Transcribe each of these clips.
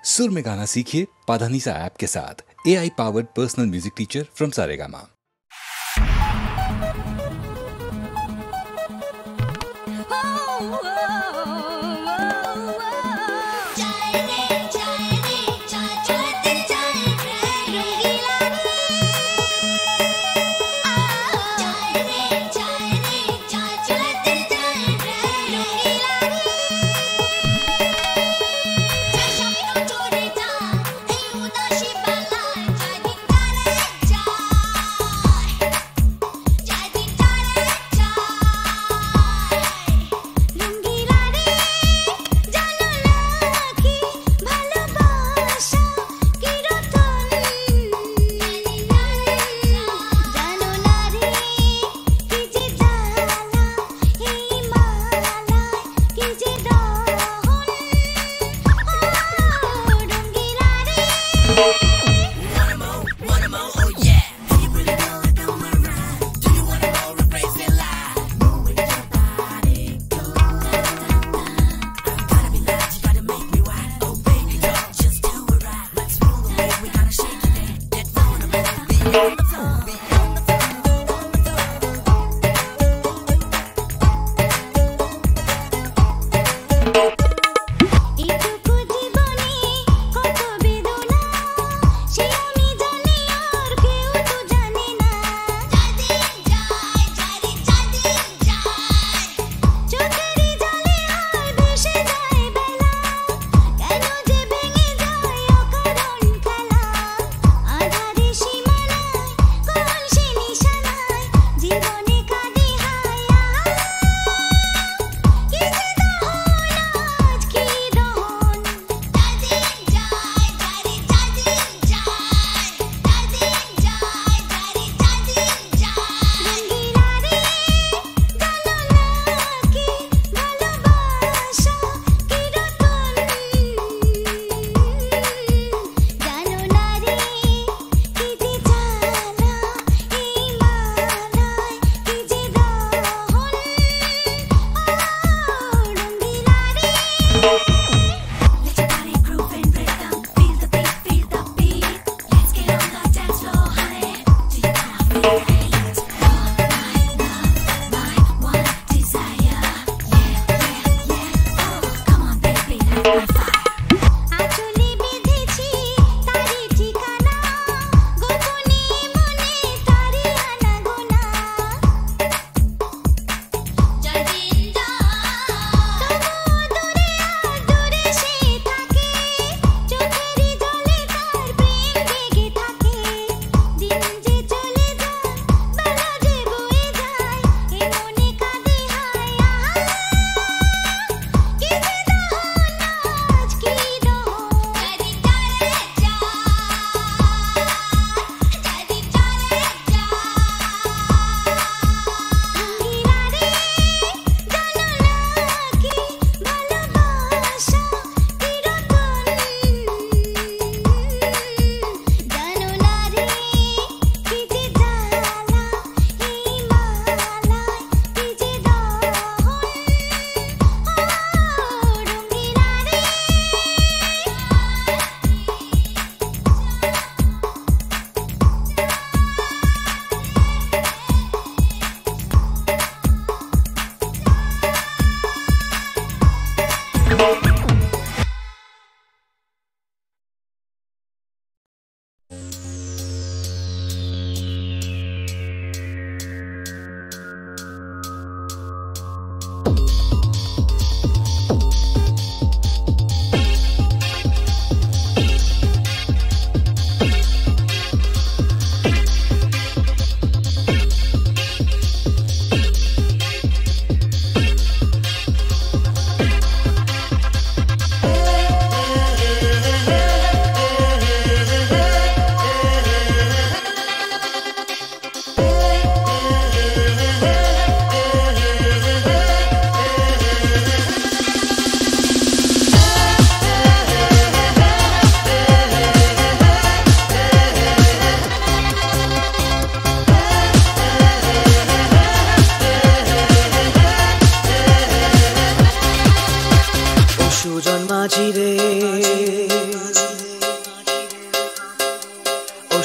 सुर में गाना सीखिए पाधानीसा ऐप के साथ। AI powered personal music teacher from Saregama.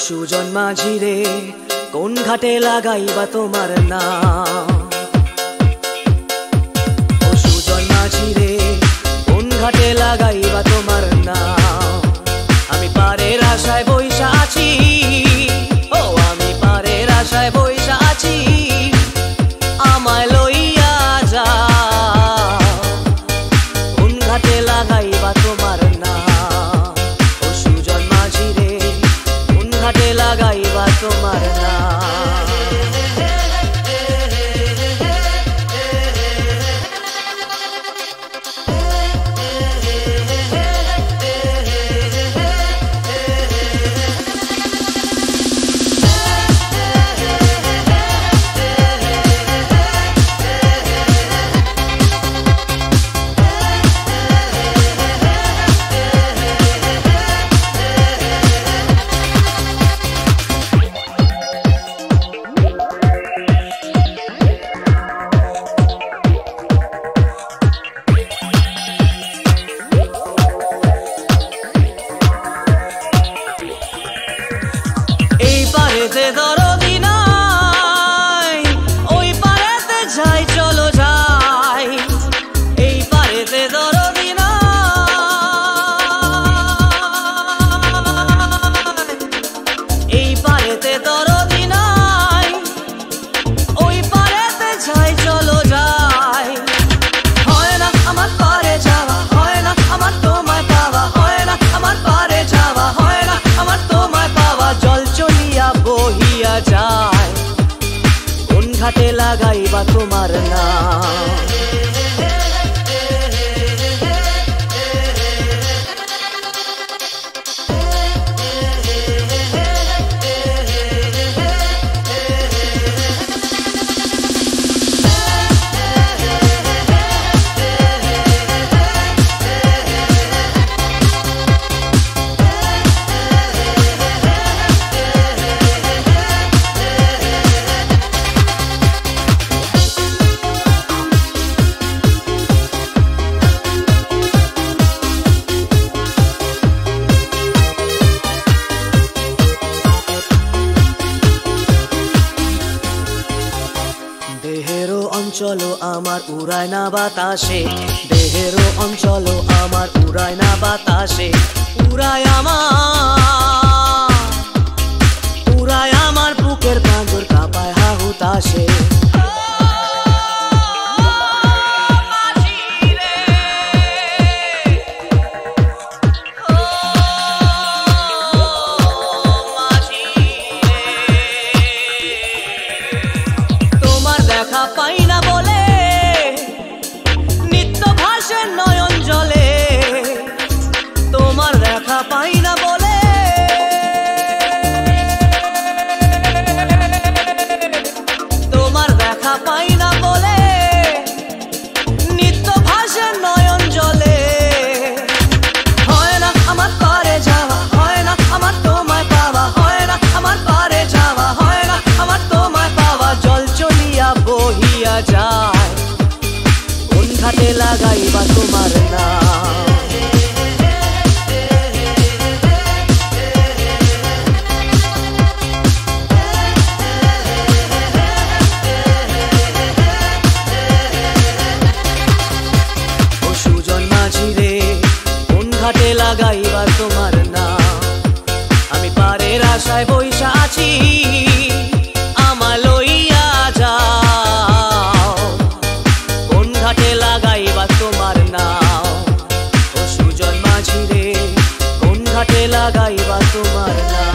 Sujan মাঝি রে কোন ঘাটে লাগাইবা তোমার নাম? ও সুজন মাঝি রে কোন ঘাটে লাগাইবা তোমার নাম? আমি পারের আশায় বইসা আছি, ও আমি পারের আশায় বইসা আছি, আমায় লইয়া যাও কোন ঘাটে লাগাইবা তোমার নাম? ও সুজন মাঝি রে কোন ঘাটে লাগাইবা তোমার নাম? দরদি নাই ওই পারেতে যাই, চলো যাই এই পারেতে দরদি নাই, এই পারেতে দরদি নাই, ওই পারেতে যাই, চলো যাই। হয় না আমার পারে যাওয়া, হয় না আমার তোমায় পাওয়া, হয় না আমার পারে যাওয়া, হয় না আমার তোমায় পাওয়া, জল চলিয়া বহিয়া যায় কোন ঘাটে লাগাইবা তোমার নাম? দেহেরও অঞ্চল আমার উড়ায় না বাতাসে, দেহেরও অঞ্চল আমার উড়ায় না বাতাসে, উড়ায় আমার বুকের পাঁজর কাঁপায় হাহুতাশে। দেখা পাই না বলে নিত্য ভাসে নয়ন জলে, তোমার দেখা পাই না বলে, তোমার দেখা পাই না বলে নিত্য ভাসে নয়ন জলে। হয় না আমার পারে যাওয়া, হয় না আমার তোমায় পাওয়া, হয় না আমার পারে যাওয়া, হয় না আমার তোমায় পাওয়া, জল চলিয়া বহিয়া যায় কোন ঘাটে লাগাইবা তোমার নাম? ও সুজন মাঝি রে কোন ঘাটে লাগাইবা তোমার নাম? আমি পারের আশায় বইসা আছি, আমায় লইয়া যাও কোন ঘাটে লাগাইবা তোমার নাম? ও সুজন মাঝি রে কোন ঘাটে লাগাইবা তোমার নাম?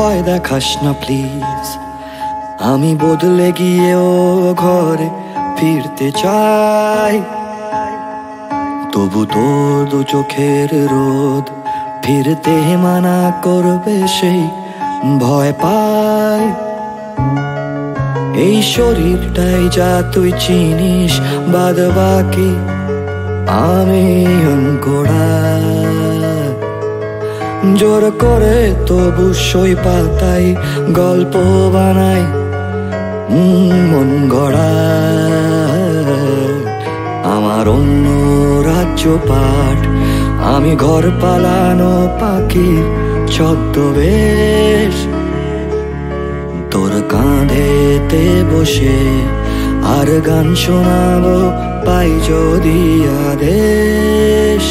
ভয় দেখাস না প্লিজ, আমি বদলে গিয়েও ঘরে ফিরতে চাই। তবু তোর দু চোখের রোদ ফিরতে মানা করবে সেই ভয় পাই। এই শরীরটাই যা তুই চিনিস, বাদ বাকি আমি অঙ্কড়া। জোর করে তবু সই পাতাই গল্প বানাই মন গড়া। আমার অন্য রাজ্য পাঠ, আমি ঘর পালানো পাখির ছদ্মবেশ। তোর কাঁধেতে বসে আর গান শোনাবো পাই যদি আদেশ।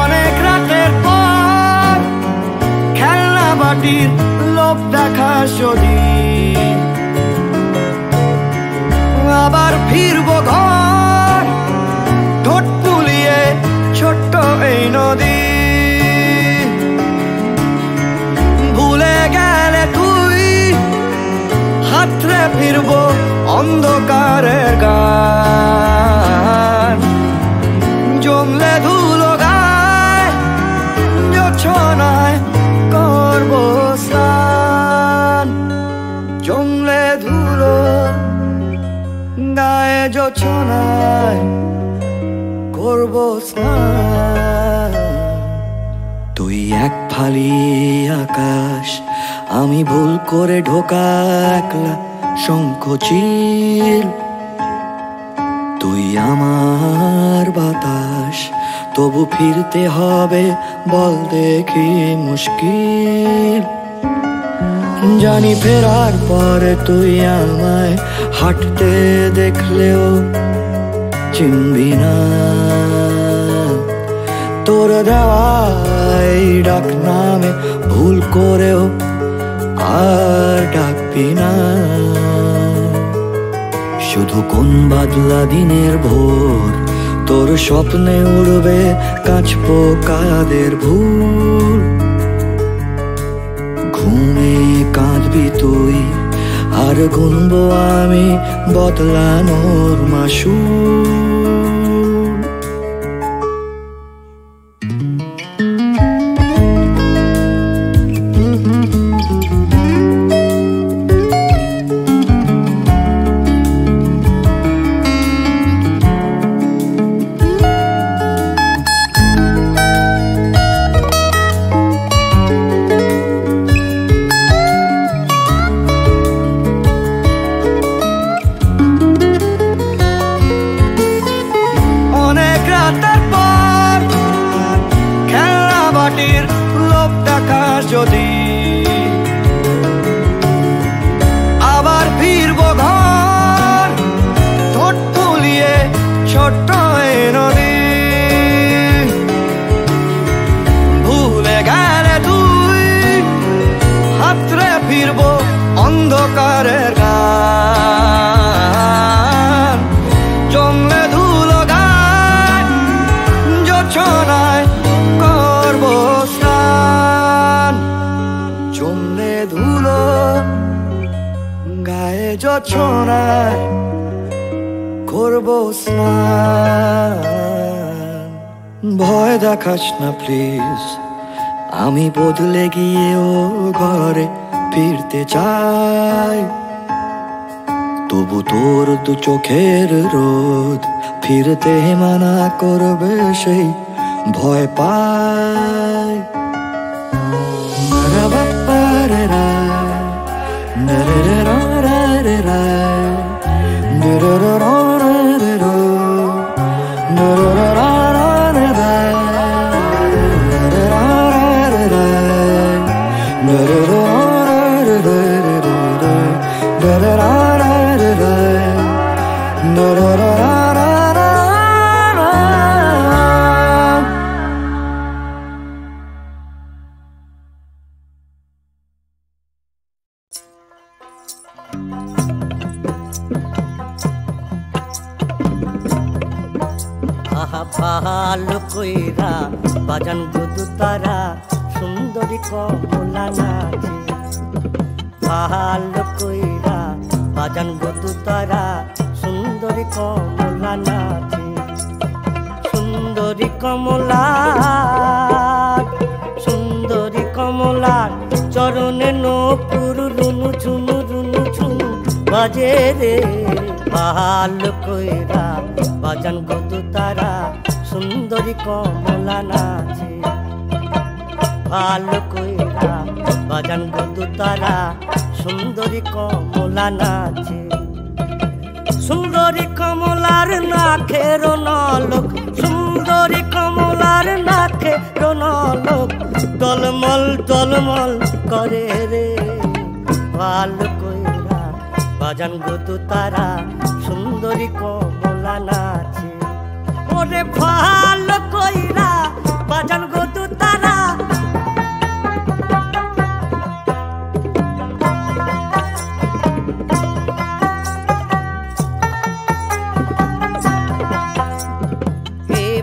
অনেক রাতের পর খেলনা বাটির লোভ দেখা যদি আবার ফিরবো ঘর, ঠোঁট ফুলিয়ে ছোট্ট এই নদী। ভুলে গেলে তুই হাতরে ফিরবো অন্ধকারের গান। জমলে ধুলো গায় জোছনায় করবো স্নান। জমলে ধুলো গায়ে জোছনায় করবো স্নান। তুই এক ফালি আকাশ, আমি ভুল করে ঢোকা একলা শঙ্খচিল। তুই আমার বাতাস, তবু ফিরতে হবে বল দেখি মুশকিল। জানি ফেরার পরে তুই আমায় হাঁটতে দেখলেও চিনবি না। তোর দেওয়াই ডাক নামে ভুল করেও আর ডাকবি না। শুধু কোন বাদলা দিনের ভোর তোর স্বপ্নে উড়বে কাঁচ পোকাদের ভুল। ঘুমে কাঁদবি তুই আর গুনবো আমি বদলানোর মাসুল। লোভ দেখা যদি আবার ফিরবো ঘর, ঠোঁট ফুলিয়ে ছোট্ট এই নদী। ভুলে গেলে তুই হাতরে ফিরবো অন্ধকারের গান। জমলে ধুলো গান জোছনায় করবো স্নান। জমলে ধুলো গায়ে জোছনায় করবো স্নান। ভয় দেখাস না প্লিজ, আমি বদলে গিয়েও ঘরে ফিরতে চাই। তবু তোর দু চোখের রোদ ফিরতে মানা করবে সেই ভয় পাই। Da da da da আহা ভালো কইরা বাজান গুদু তারা সুন্দরী কমলা নাচে ভালো কইরা বাজান গুদু তারা সুন্দরী কমলা নাচে সুন্দরী কমলা সুন্দরী কমলা চরণে নপুর রুনু ঝুনু রুনু ঝুনু বাজে রে ভালো কইরা বাজান গুদু তারা সুন্দরী কমলা নাচে ভালো কইরা বাজান গুদু তারা সুন্দরী কমলা নাচে সুন্দরী কমলার নাকের নলক সুন্দরী কমলার নাকের নলক টলমল টলমল করে রে ভালো কইরা বাজান গুদু তারা সুন্দরী কমলা নাচে ওরে ভালো কইরা বাজান গুদু তারা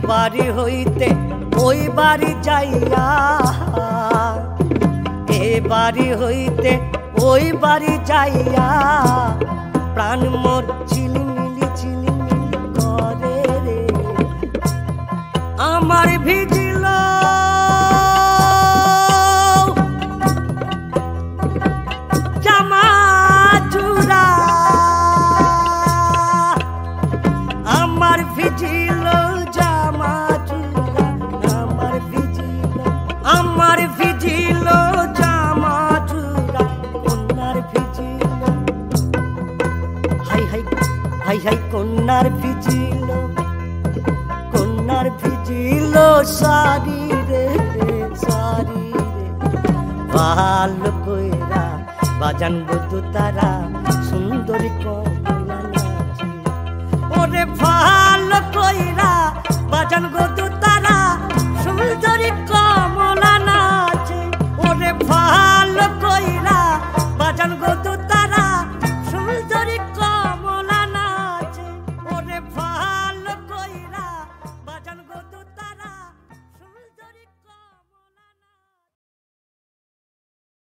বাড়ি হইতে ওই বাড়ি যাইয়া এ বাড়ি হইতে ওই বাড়ি যাইয়া প্রাণ মোর ঝিলিমিলি করে রে আমার ভিজিল জামা চূড়া আমার ভিজিল আমার ভিজিল জামা চূড়া কন্যার vigil high high high high কন্যার ভিজিল শাড়ি রে শাড়ি রে ভালো কইরা বাজান গুদু তারা সুন্দরী কমলা নাচে ওরে ভালো কইরা বাজান গুদু তারা সুন্দরী কমলা নাচে ওরে ভালো কইরা বাজান গুদু